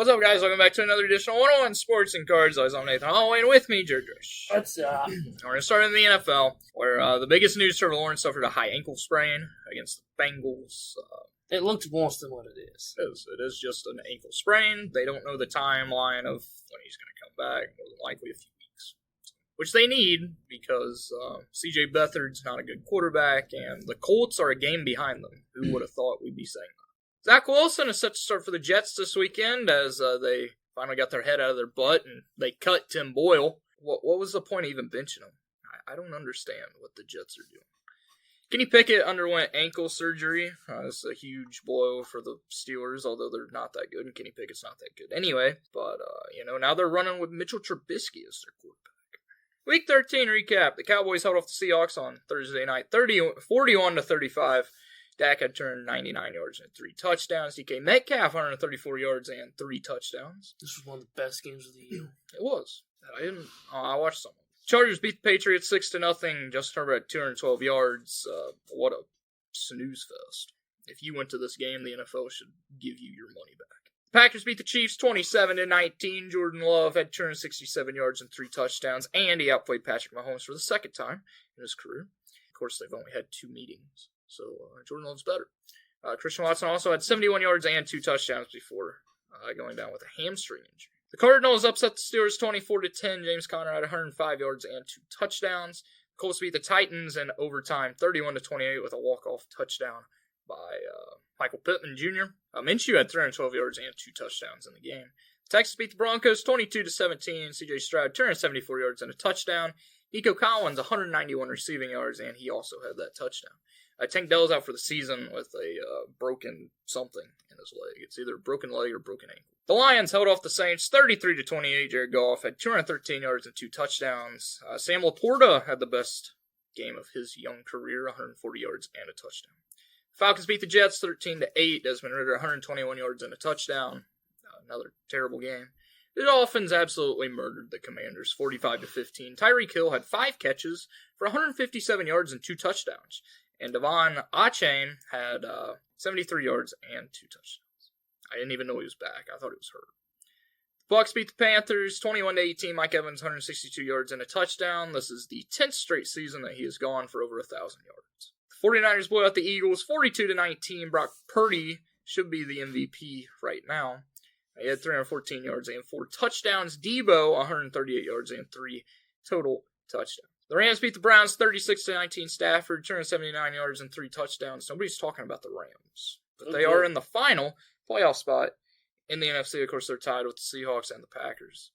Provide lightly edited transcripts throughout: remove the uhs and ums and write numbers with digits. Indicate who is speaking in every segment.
Speaker 1: What's up, guys? Welcome back to another edition of 101 Sports and Cards. I'm Nathan Holloway, and with me, Jared Drish.
Speaker 2: What's up?
Speaker 1: We're going to start in the NFL, where the biggest news, Trevor Lawrence suffered a high ankle sprain against the Bengals.
Speaker 2: It looks worse than what it is.
Speaker 1: It is just an ankle sprain. They don't know the timeline of when he's going to come back, more than likely a few weeks. Which they need, because C.J. Beathard's not a good quarterback, and the Colts are a game behind them. Who would have thought we'd be saying that? Zach Wilson is set to start for the Jets this weekend as they finally got their head out of their butt and they cut Tim Boyle. What was the point of even benching him? I don't understand what the Jets are doing. Kenny Pickett underwent ankle surgery. It's a huge blow for the Steelers, although they're not that good, and Kenny Pickett's not that good anyway. But, now they're running with Mitchell Trubisky as their quarterback. Week 13 recap. The Cowboys held off the Seahawks on Thursday night, 41-35. Dak had turned 99 yards and 3 touchdowns. DK Metcalf, 134 yards and 3 touchdowns.
Speaker 2: This was one of the best games of the year.
Speaker 1: It was. I watched some. Chargers beat the Patriots 6-0. Justin Herbert had 212 yards. What a snooze fest. If you went to this game, the NFL should give you your money back. Packers beat the Chiefs 27-19. Jordan Love had 267 yards and 3 touchdowns, and he outplayed Patrick Mahomes for the second time in his career. Of course, they've only had 2 meetings. So, Jordan Love's better. Christian Watson also had 71 yards and 2 touchdowns before going down with a hamstring injury. The Cardinals upset the Steelers 24-10. James Conner had 105 yards and 2 touchdowns. The Colts beat the Titans in overtime 31-28 with a walk-off touchdown by Michael Pittman Jr. Minshew had 312 yards and 2 touchdowns in the game. Texas beat the Broncos 22-17. C.J. Stroud 274 yards and a touchdown. Nico Collins 191 receiving yards, and he also had that touchdown. Tank Dell's out for the season with a broken something in his leg. It's either a broken leg or broken ankle. The Lions held off the Saints 33-28. Jared Goff had 213 yards and 2 touchdowns. Sam Laporta had the best game of his young career, 140 yards and a touchdown. Falcons beat the Jets 13-8. Desmond Ridder 121 yards and a touchdown. Another terrible game. The Dolphins absolutely murdered the Commanders 45-15. Tyreek Hill had 5 catches for 157 yards and 2 touchdowns. And Devon Achane had 73 yards and 2 touchdowns. I didn't even know he was back. I thought he was hurt. The Bucs beat the Panthers 21-18. Mike Evans 162 yards and a touchdown. This is the 10th straight season that he has gone for over 1,000 yards. The 49ers blew out the Eagles 42-19. Brock Purdy should be the MVP right now. He had 314 yards and 4 touchdowns. Debo 138 yards and 3 total touchdowns. The Rams beat the Browns 36-19. Stafford 279 yards and 3 touchdowns. Nobody's talking about the Rams, but they are in the final playoff spot in the NFC. Of course, they're tied with the Seahawks and the Packers.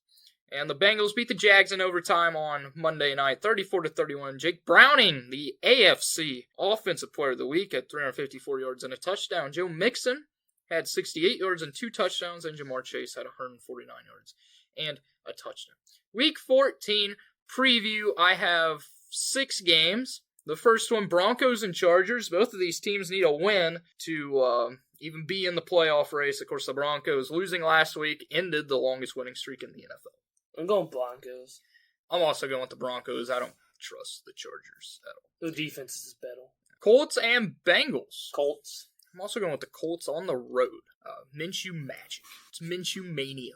Speaker 1: And the Bengals beat the Jags in overtime on Monday night, 34-31. Jake Browning, the AFC Offensive Player of the Week, had 354 yards and a touchdown. Joe Mixon had 68 yards and 2 touchdowns, and Jamar Chase had 149 yards and a touchdown. Week 14 preview, I have 6 games. The first one, Broncos and Chargers. Both of these teams need a win to even be in the playoff race. Of course, the Broncos, losing last week, ended the longest winning streak in the NFL.
Speaker 2: I'm going Broncos.
Speaker 1: I'm also going with the Broncos. I don't trust the Chargers at all.
Speaker 2: The defense is better.
Speaker 1: Colts and Bengals.
Speaker 2: Colts.
Speaker 1: I'm also going with the Colts on the road. Minshew magic. It's Minshew mania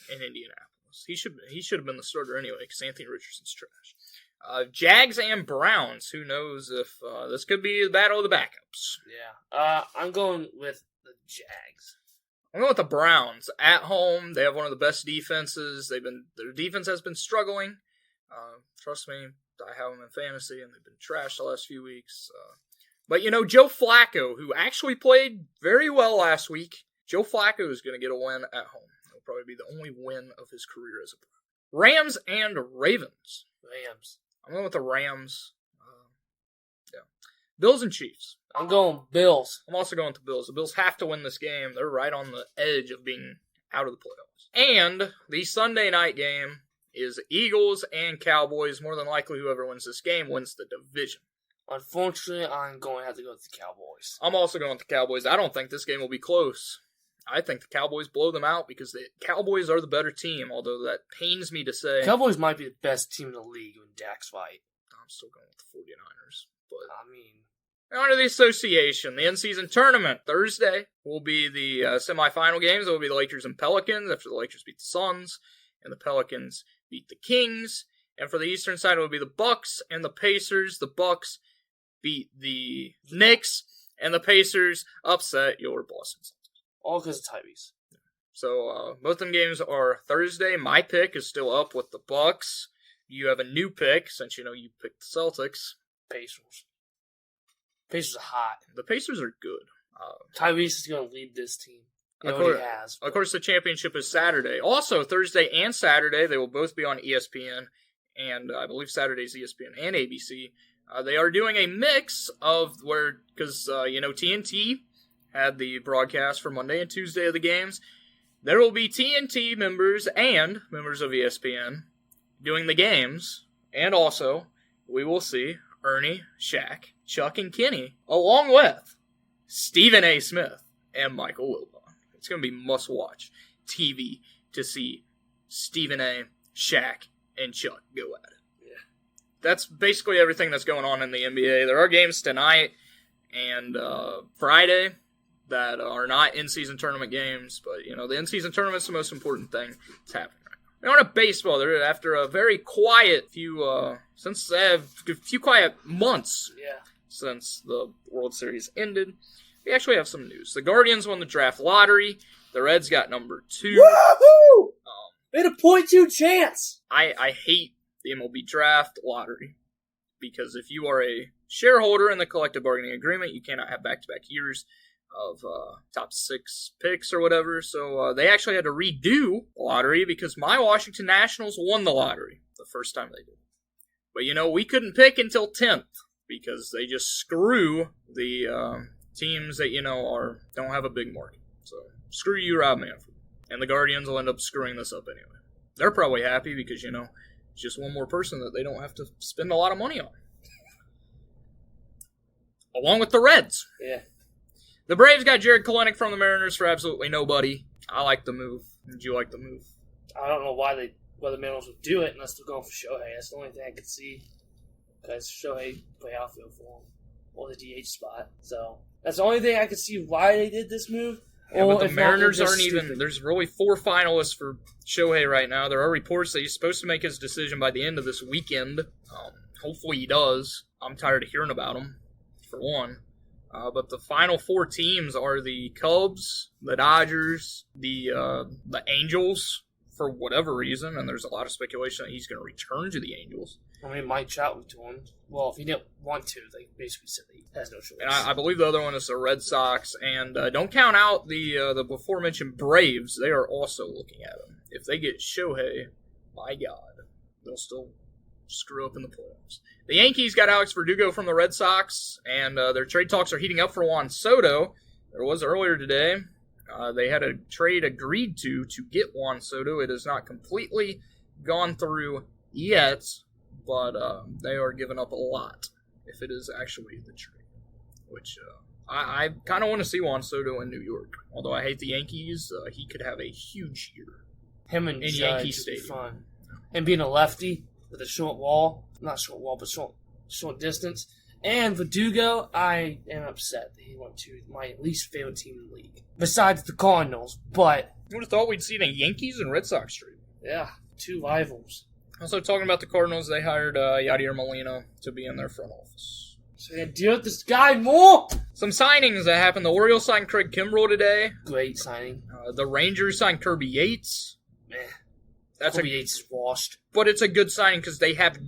Speaker 1: in Indianapolis. He should have been the starter anyway, because Anthony Richardson's trash. Jags and Browns. Who knows if this could be the battle of the backups.
Speaker 2: Yeah. I'm going with the Jags.
Speaker 1: I'm going with the Browns. At home, they have one of the best defenses. Their defense has been struggling. Trust me, I have them in fantasy, and they've been trashed the last few weeks. But, Joe Flacco, who actually played very well last week, Joe Flacco is going to get a win at home. It'll probably be the only win of his career as a player. Rams and Ravens.
Speaker 2: Rams.
Speaker 1: I'm going with the Rams. Bills and Chiefs.
Speaker 2: I'm going Bills.
Speaker 1: I'm also going with the Bills. The Bills have to win this game. They're right on the edge of being out of the playoffs. And the Sunday night game is Eagles and Cowboys. More than likely, whoever wins this game wins the division.
Speaker 2: Unfortunately, I'm going to have to go with the Cowboys.
Speaker 1: I'm also going with the Cowboys. I don't think this game will be close. I think the Cowboys blow them out because the Cowboys are the better team, although that pains me to say.
Speaker 2: Cowboys might be the best team in the league when Dak's right.
Speaker 1: I'm still going with the 49ers. But On to the association. The in-season tournament. Thursday will be the semifinal games. It will be the Lakers and Pelicans after the Lakers beat the Suns and the Pelicans beat the Kings. And for the Eastern side, it will be the Bucks and the Pacers. The Bucks beat the Knicks, and the Pacers upset your Boston Celtics.
Speaker 2: All because of Tyrese.
Speaker 1: So both them games are Thursday. My pick is still up with the Bucks. You have a new pick since you picked the Celtics.
Speaker 2: Pacers. Pacers are hot.
Speaker 1: The Pacers are good.
Speaker 2: Tyrese is going to lead this team. He has.
Speaker 1: Of course, the championship is Saturday. Also, Thursday and Saturday, they will both be on ESPN, and I believe Saturday's ESPN and ABC. They are doing a mix of because TNT had the broadcast for Monday and Tuesday of the games. There will be TNT members and members of ESPN doing the games, and also we will see Ernie, Shaq, Chuck, and Kenny, along with Stephen A. Smith and Michael Wilbon. It's going to be must-watch TV to see Stephen A., Shaq, and Chuck go at it.
Speaker 2: Yeah.
Speaker 1: That's basically everything that's going on in the NBA. There are games tonight and Friday that are not in-season tournament games, but, the in-season tournament's the most important thing that's happening right now. Now, on to baseball, after a very quiet few quiet months since the World Series ended, we actually have some news. The Guardians won the draft lottery. The Reds got number 2.
Speaker 2: Woohoo! They had a 0.2 chance.
Speaker 1: I hate the MLB draft lottery because if you are a shareholder in the collective bargaining agreement, you cannot have back-to-back years of top 6 picks or whatever. So they actually had to redo the lottery because my Washington Nationals won the lottery the first time they did. But we couldn't pick until 10th because they just screw the teams that don't have a big market. So screw you, Rob Manfred. And the Guardians will end up screwing this up anyway. They're probably happy because it's just one more person that they don't have to spend a lot of money on. Along with the Reds.
Speaker 2: Yeah.
Speaker 1: The Braves got Jared Kelenic from the Mariners for absolutely nobody. I like the move. Did you like the move?
Speaker 2: I don't know why the Mariners would do it unless they're going for Shohei. That's the only thing I could see. Because Shohei play outfield for him. Or the DH spot. So that's the only thing I could see why they did this move.
Speaker 1: Yeah, but the Mariners aren't even... There's really 4 finalists for Shohei right now. There are reports that he's supposed to make his decision by the end of this weekend. Hopefully he does. I'm tired of hearing about him, for one. But the final 4 teams are the Cubs, the Dodgers, the Angels, for whatever reason, and there's a lot of speculation that he's going to return to the Angels.
Speaker 2: I mean, Mike Trout returned. Well, if he didn't want to, they basically said he has no choice.
Speaker 1: And I believe the other one is the Red Sox, and don't count out the before-mentioned Braves. They are also looking at him. If they get Shohei, my God, they'll still screw up in the playoffs. The Yankees got Alex Verdugo from the Red Sox, and their trade talks are heating up for Juan Soto. There was earlier today. They had a trade agreed to get Juan Soto. It has not completely gone through yet, but they are giving up a lot if it is actually the trade. Which I kind of want to see Juan Soto in New York. Although I hate the Yankees, he could have a huge year.
Speaker 2: Him and
Speaker 1: in
Speaker 2: Judge
Speaker 1: Yankee
Speaker 2: would be
Speaker 1: Stadium.
Speaker 2: fun. And being a lefty with a short wall. Not short wall, but short distance. And Verdugo, I am upset that he went to my least favorite team in the league. Besides the Cardinals, but...
Speaker 1: You would have thought we'd seen a Yankees and Red Sox trade.
Speaker 2: Yeah, 2 rivals.
Speaker 1: Also, talking about the Cardinals, they hired Yadier Molina to be in their front office.
Speaker 2: So they deal with this guy more!
Speaker 1: Some signings that happened. The Orioles signed Craig Kimbrell today.
Speaker 2: Great signing.
Speaker 1: The Rangers signed Kirby Yates.
Speaker 2: Man,
Speaker 1: That's
Speaker 2: Kirby Yates is washed.
Speaker 1: But it's a good signing because they have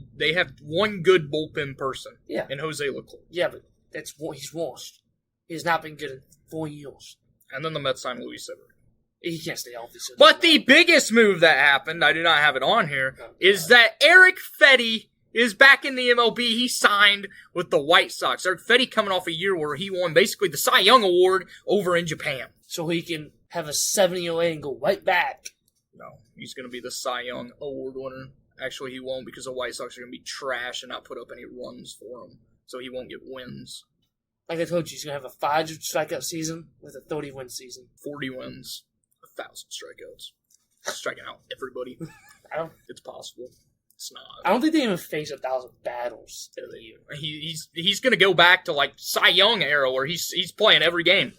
Speaker 1: one good bullpen person.
Speaker 2: Yeah.
Speaker 1: In Jose Leclerc.
Speaker 2: Yeah, but he's washed. He's not been good in 4 years.
Speaker 1: And then the Mets signed Luis Severino.
Speaker 2: He can't stay healthy. So
Speaker 1: but the biggest move that happened, I do not have it on here, is that Eric Fetty is back in the MLB. He signed with the White Sox. Eric Fetty coming off a year where he won basically the Cy Young Award over in Japan.
Speaker 2: So he can have a 7-year and go right back.
Speaker 1: No, he's going to be the Cy Young Award winner. Actually, he won't because the White Sox are going to be trash and not put up any runs for him. So he won't get wins.
Speaker 2: Like I told you, he's going to have a 5 strikeout season with a 30-win season.
Speaker 1: 40 wins, 1,000 strikeouts. Striking out everybody. It's possible. It's not.
Speaker 2: I don't think they even face 1,000 battles in a year.
Speaker 1: He's going to go back to like Cy Young era where he's playing every game.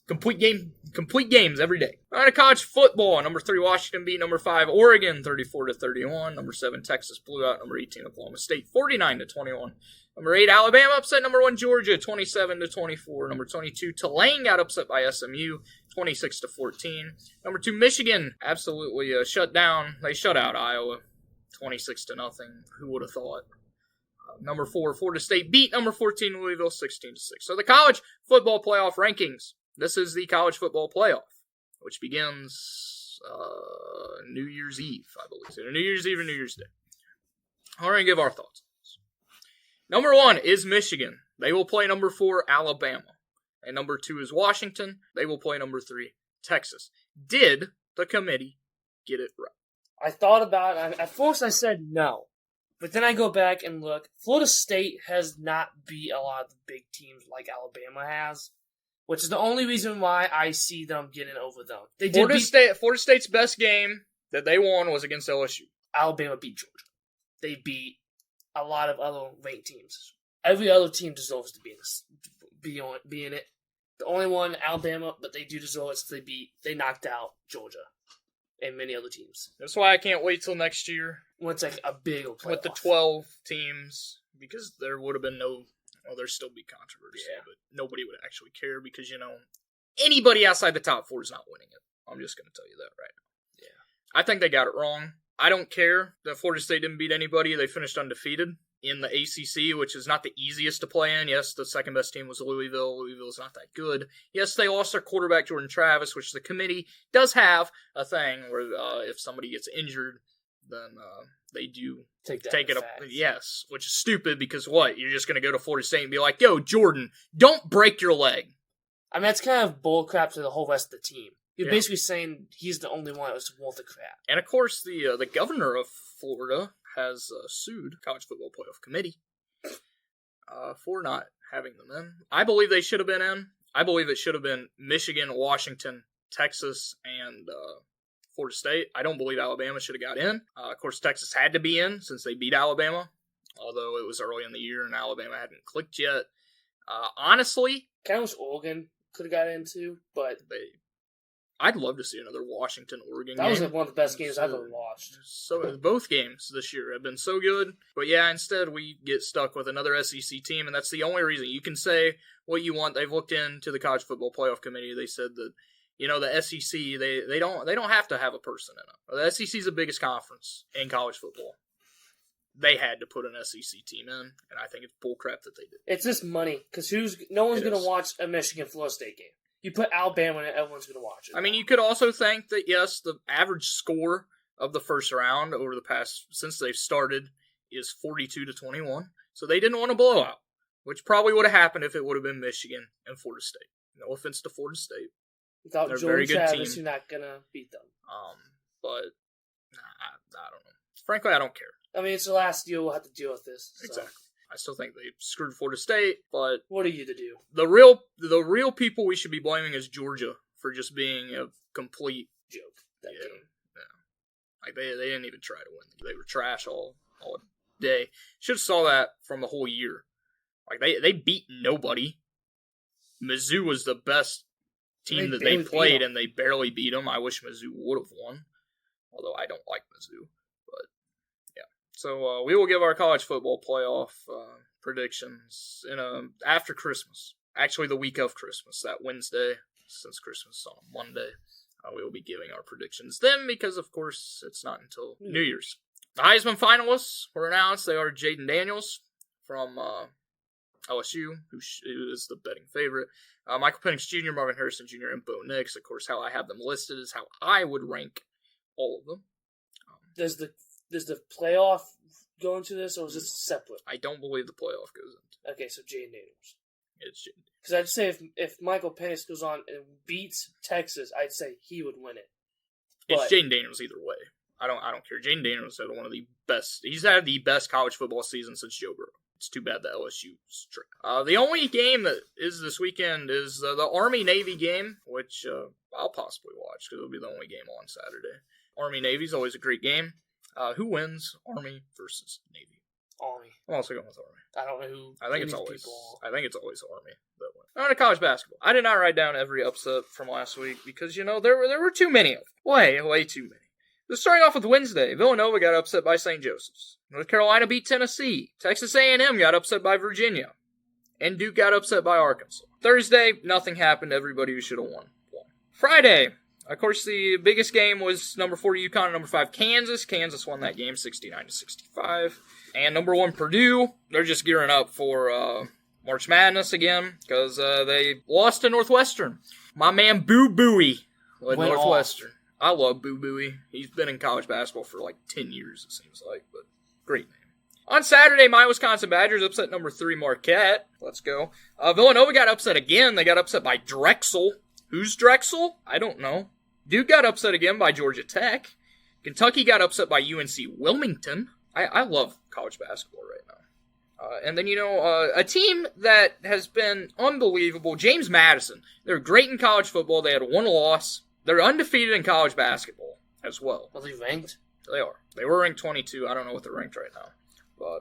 Speaker 1: Complete games every day. All right, college football. Number 3, Washington beat number 5, Oregon, 34-31. Number 7, Texas blew out number 18, Oklahoma State, 49-21. Number 8, Alabama upset number 1, Georgia, 27-24. Number 22, Tulane got upset by SMU, 26-14. Number 2, Michigan absolutely shut down. They shut out Iowa, 26-0. Who would have thought? Number 4, Florida State beat number 14, Louisville, 16-6. So the college football playoff rankings. This is the college football playoff, which begins New Year's Eve, I believe. So New Year's Eve or New Year's Day. We're going to give our thoughts on this. Number 1 is Michigan. They will play number 4, Alabama. And number 2 is Washington. They will play number 3, Texas. Did the committee get it right?
Speaker 2: I thought about it. At first I said no. But then I go back and look. Florida State has not beat a lot of the big teams like Alabama has. Which is the only reason why I see them getting over them. They did
Speaker 1: Florida State's best game that they won was against LSU.
Speaker 2: Alabama beat Georgia. They beat a lot of other ranked teams. Every other team deserves to be in it. The only one, Alabama, but they do deserve it. They knocked out Georgia and many other teams.
Speaker 1: That's why I can't wait till next year.
Speaker 2: When it's like a big playoff.
Speaker 1: With the 12 teams, because there would have been no... Well, there'd still be controversy, but nobody would actually care because, anybody outside the top 4 is not winning it. I'm just going to tell you that right now. Yeah. I think they got it wrong. I don't care that Florida State didn't beat anybody. They finished undefeated in the ACC, which is not the easiest to play in. Yes, the second best team was Louisville. Louisville's not that good. Yes, they lost their quarterback, Jordan Travis, which the committee does have a thing where if somebody gets injured, then they do take it up. Yes, which is stupid because what? You're just going to go to Florida State and be like, yo, Jordan, don't break your leg.
Speaker 2: I mean, that's kind of bullcrap to the whole rest of the team. You're basically saying he's the only one that was worth the crap.
Speaker 1: And of course, the governor of Florida has sued College Football Playoff Committee for not having them in. I believe they should have been in. I believe it should have been Michigan, Washington, Texas, and Florida State. I don't believe Alabama should have got in. Of course, Texas had to be in since they beat Alabama, although it was early in the year and Alabama hadn't clicked yet. Honestly,
Speaker 2: kind of wish Oregon could have got in too, but
Speaker 1: I'd love to see another Washington-Oregon game.
Speaker 2: That was one of the best games I've ever watched.
Speaker 1: So both games this year have been so good. But yeah, instead we get stuck with another SEC team, and that's the only reason. You can say what you want. They've looked into the College Football Playoff Committee. They said that, the SEC, they don't have to have a person in it. The SEC is the biggest conference in college football. They had to put an SEC team in, and I think it's bullcrap that they did.
Speaker 2: It's just money, because no one's going to watch a Michigan-Florida State game. You put Alabama in it, everyone's going to watch it.
Speaker 1: I mean, you could also think that, yes, the average score of the first round over the past, since they've started, is 42-21. So they didn't want a blowout, which probably would have happened if it would have been Michigan and Florida State. No offense to Florida State.
Speaker 2: Without Jordan Travis, you're not going to beat them.
Speaker 1: But, I don't know. Frankly, I don't care.
Speaker 2: I mean, it's the last year we'll have to deal with this. So.
Speaker 1: Exactly. I still think they screwed Florida State, but...
Speaker 2: What are you to do?
Speaker 1: The real people we should be blaming is Georgia for just being a complete
Speaker 2: joke. That game.
Speaker 1: Yeah. Like, they didn't even try to win. They were trash all day. Should have saw that from the whole year. Like, they beat nobody. Mizzou was the best team that they played, and they barely beat them. I wish Mizzou would have won. Although I don't like Mizzou. So we will give our college football playoff predictions after Christmas. Actually, the week of Christmas, that Wednesday, since Christmas is on a Monday. We will be giving our predictions then because, of course, it's not until New Year's. The Heisman finalists were announced. They are Jaden Daniels from LSU, who is the betting favorite. Michael Penix Jr., Marvin Harrison Jr., and Bo Nix. Of course, how I have them listed is how I would rank all of them.
Speaker 2: Does the playoff go into this, or is this separate?
Speaker 1: I don't believe the playoff goes into.
Speaker 2: Okay, so Jaden Daniels.
Speaker 1: It's Jaden.
Speaker 2: Because I'd say if Michael Penix goes on and beats Texas, I'd say he would win it.
Speaker 1: It's Jaden Daniels either way. I don't care. Jaden Daniels had one of the best. He's had the best college football season since Joe Burrow. It's too bad the LSU's trash. The only game that is this weekend is the Army-Navy game, which I'll possibly watch because it'll be the only game on Saturday. Army-Navy's always a great game. Who wins? Army versus Navy.
Speaker 2: Army.
Speaker 1: I'm also going with Army.
Speaker 2: I don't know who.
Speaker 1: I think it's always Army that wins. On to college basketball. I did not write down every upset from last week because there were too many of them. Way too many. Just starting off with Wednesday, Villanova got upset by St. Joseph's. North Carolina beat Tennessee. Texas A&M got upset by Virginia. And Duke got upset by Arkansas. Thursday, nothing happened. Everybody who should have won. Friday, of course, the biggest game was number 4 UConn and number 5 Kansas. Kansas won that game 69-65. And number 1 Purdue, they're just gearing up for March Madness again because they lost to Northwestern. My man Boo Buie led Northwestern. I love Boo Buie. He's been in college basketball for like 10 years, it seems like, but great name. On Saturday, my Wisconsin Badgers upset number 3 Marquette. Let's go. Villanova got upset again. They got upset by Drexel. Who's Drexel? I don't know. Duke got upset again by Georgia Tech. Kentucky got upset by UNC Wilmington. I love college basketball right now. And then, a team that has been unbelievable, James Madison. They're great in college football. They had 1 loss. They're undefeated in college basketball as well.
Speaker 2: Are they ranked?
Speaker 1: They are. They were ranked 22. I don't know what they're ranked right now. But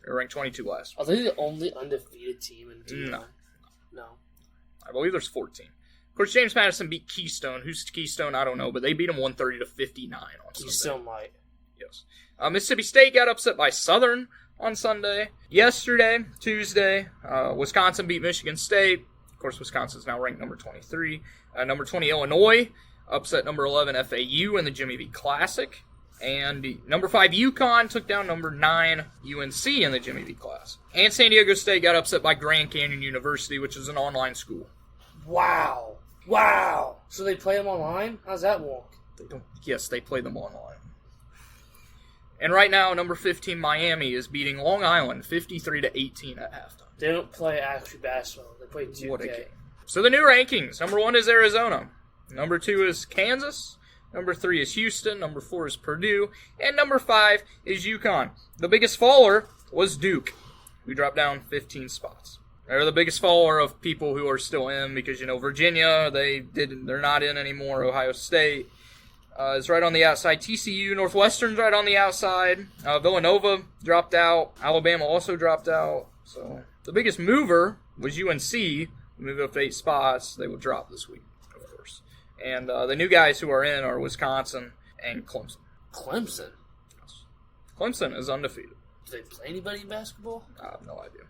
Speaker 1: they were ranked 22 last week.
Speaker 2: Are they the only undefeated team in D1? No.
Speaker 1: I believe there's 14. Of course, James Madison beat Keystone. Who's Keystone? I don't know, but they beat them 130-59 on
Speaker 2: Keystone might.
Speaker 1: Yes. Mississippi State got upset by Southern on Sunday. Yesterday, Tuesday, Wisconsin beat Michigan State. Of course, Wisconsin's now ranked number 23. Number 20, Illinois, upset number 11, FAU in the Jimmy V Classic. And number 5, UConn took down number 9, UNC in the Jimmy V Classic. And San Diego State got upset by Grand Canyon University, which is an online school.
Speaker 2: Wow. So they play them online? How's that work?
Speaker 1: Yes, they play them online. And right now, number 15, Miami, is beating Long Island 53-18 at halftime.
Speaker 2: They don't play actual basketball. They play 2K.
Speaker 1: What a game. So the new rankings. Number 1 is Arizona. Number 2 is Kansas. Number 3 is Houston. Number 4 is Purdue. And number 5 is UConn. The biggest faller was Duke, who dropped down 15 spots. They're the biggest faller of people who are still in because, Virginia, they're not in anymore. Ohio State is right on the outside. TCU, Northwestern's right on the outside. Villanova dropped out. Alabama also dropped out. So the biggest mover was UNC. Move up to 8 spots. They will drop this week, of course. And the new guys who are in are Wisconsin and Clemson.
Speaker 2: Clemson?
Speaker 1: Yes. Clemson is undefeated.
Speaker 2: Do they play anybody in basketball?
Speaker 1: I have no idea.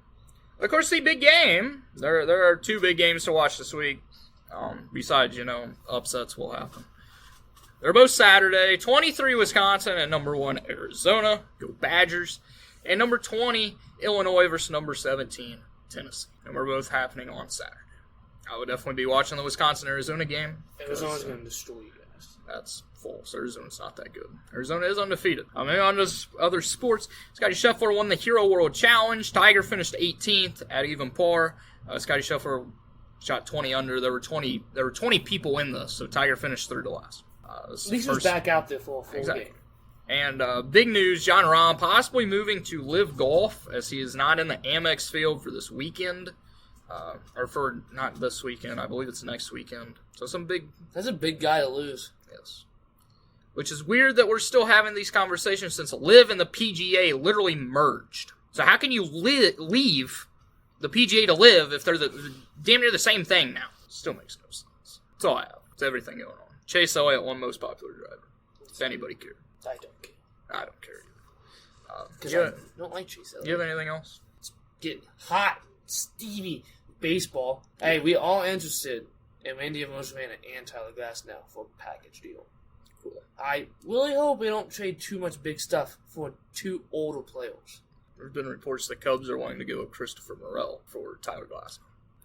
Speaker 1: Of course, the big game. There are 2 big games to watch this week. Besides, upsets will happen. They're both Saturday. 23 Wisconsin and number 1 Arizona. Go Badgers. And number 20 Illinois versus number 17 Tennessee. And we're both happening on Saturday. I would definitely be watching the Wisconsin-Arizona game.
Speaker 2: Arizona's going to destroy you guys.
Speaker 1: That's false. Arizona's not that good. Arizona is undefeated. Maybe on to other sports. Scotty Scheffler won the Hero World Challenge. Tiger finished 18th at even par. Scotty Scheffler shot 20 under. There were 20 people in this, so Tiger finished third to last.
Speaker 2: At least he's back out there for a full game.
Speaker 1: And big news, John Rahm possibly moving to Live Golf as he is not in the Amex field for this weekend. Or for not this weekend, I believe it's next weekend. So
Speaker 2: That's a big guy to lose.
Speaker 1: Yes. Which is weird that we're still having these conversations since Live and the PGA literally merged. So how can you leave the PGA to Live if they're damn near the same thing now? Still makes no sense. That's all I have. It's everything going on. Chase Elliott won most popular driver. If anybody cared.
Speaker 2: I don't care.
Speaker 1: I don't care either.
Speaker 2: Because I don't like Chase Elliott.
Speaker 1: You have anything else?
Speaker 2: It's getting hot, steamy baseball. Hey, we all interested in Randy Savannah and Tyler Glass now for a package deal.
Speaker 1: Cool.
Speaker 2: I really hope we don't trade too much big stuff for 2 older players.
Speaker 1: There's been reports the Cubs are wanting to go with Christopher Morel for Tyler Glass.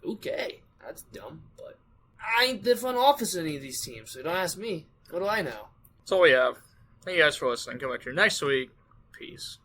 Speaker 2: Okay, that's dumb, but I ain't the front office of any of these teams, so don't ask me. What do I know?
Speaker 1: That's all we have. Thank you guys for listening. Come back here next week. Peace.